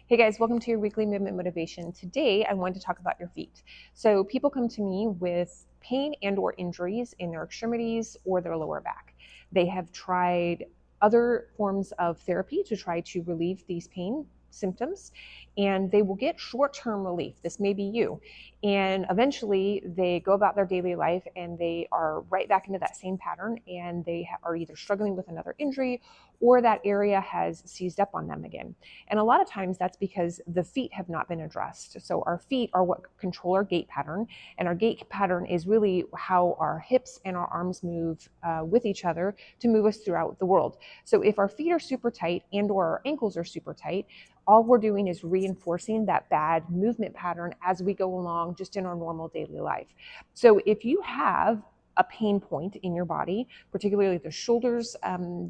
Hey guys, welcome to your weekly movement motivation. Today I want to talk about your feet. So people come to me with pain and or injuries in their extremities or their lower back. They have tried other forms of therapy to try to relieve these pain symptoms, and they will get short-term relief. This may be you. And eventually they go about their daily life and they are right back into that same pattern, and they are either struggling with another injury or that area has seized up on them again. And a lot of times that's because the feet have not been addressed. So our feet are what control our gait pattern, and our gait pattern is really how our hips and our arms move with each other to move us throughout the world. So if our feet are super tight and or our ankles are super tight, all we're doing is reinforcing that bad movement pattern as we go along just in our normal daily life. So if you have a pain point in your body, particularly the shoulders,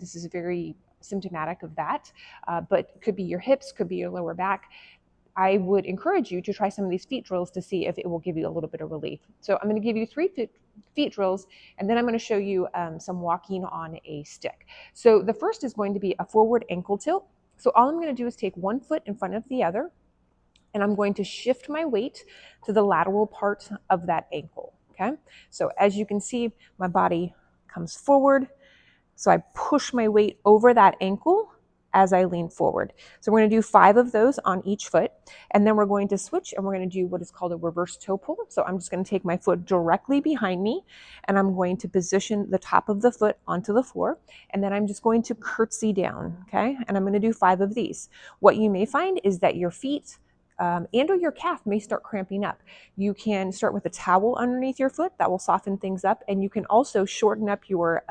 this is very symptomatic of that, but could be your hips, could be your lower back. I would encourage you to try some of these feet drills to see if it will give you a little bit of relief. So I'm going to give you 3 feet drills, and then I'm going to show you some walking on a stick. So the first is going to be a forward ankle tilt. So all I'm going to do is take one foot in front of the other, and I'm going to shift my weight to the lateral part of that ankle. Okay. So as you can see, my body comes forward. So I push my weight over that ankle as I lean forward. So we're going to do 5 of those on each foot, and then we're going to switch and we're going to do what is called a reverse toe pull. So I'm just going to take my foot directly behind me, and I'm going to position the top of the foot onto the floor, and then I'm just going to curtsy down, okay? And I'm going to do 5 of these. What you may find is that your feet and or your calf may start cramping up. You can start with a towel underneath your foot. That will soften things up, and you can also shorten up your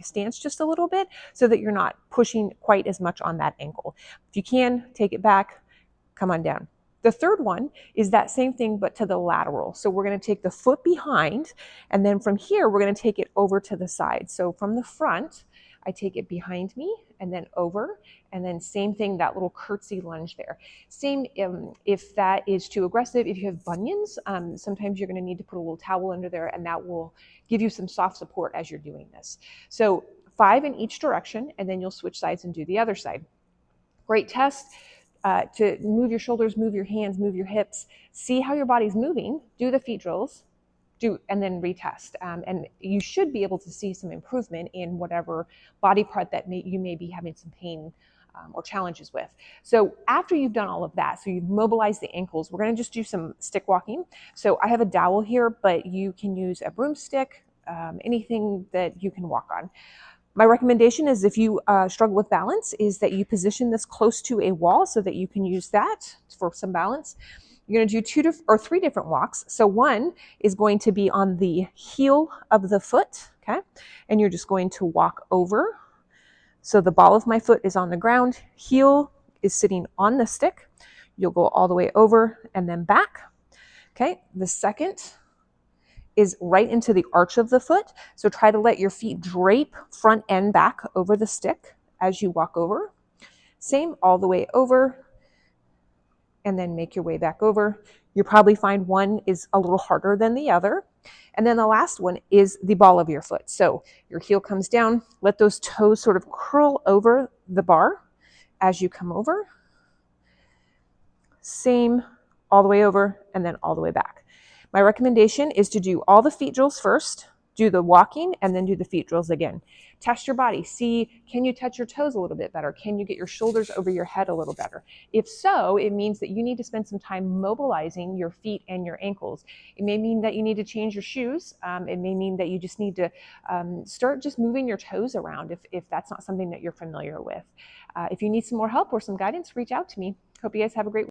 stance just a little bit so that you're not pushing quite as much on that ankle. If you can, take it back, come on down. The third one is that same thing, but to the lateral. So we're going to take the foot behind, and then from here, we're going to take it over to the side. So from the front, I take it behind me and then over, and then same thing, that little curtsy lunge there. Same if that is too aggressive. If you have bunions, sometimes you're going to need to put a little towel under there, and that will give you some soft support as you're doing this. So 5 in each direction, and then you'll switch sides and do the other side. Great test. To move your shoulders, move your hands, move your hips, see how your body's moving, do the feet drills, and then retest. And you should be able to see some improvement in whatever body part that you may be having some pain or challenges with. So after you've done all of that, so you've mobilized the ankles, we're going to just do some stick walking. So I have a dowel here, but you can use a broomstick, anything that you can walk on. My recommendation is, if you struggle with balance, is that you position this close to a wall so that you can use that for some balance. You're going to do 2 or 3 different walks. So one is going to be on the heel of the foot, okay? And you're just going to walk over. So the ball of my foot is on the ground, heel is sitting on the stick. You'll go all the way over and then back, okay? The second is right into the arch of the foot. So try to let your feet drape front and back over the stick as you walk over. Same all the way over, and then make your way back over. You'll probably find one is a little harder than the other. And then the last one is the ball of your foot. So your heel comes down, let those toes sort of curl over the bar as you come over. Same all the way over, and then all the way back. My recommendation is to do all the feet drills first, do the walking, and then do the feet drills again. Test your body. See, can you touch your toes a little bit better? Can you get your shoulders over your head a little better? If so, it means that you need to spend some time mobilizing your feet and your ankles. It may mean that you need to change your shoes. It may mean that you just need to start just moving your toes around if that's not something that you're familiar with. If you need some more help or some guidance, reach out to me. Hope you guys have a great week.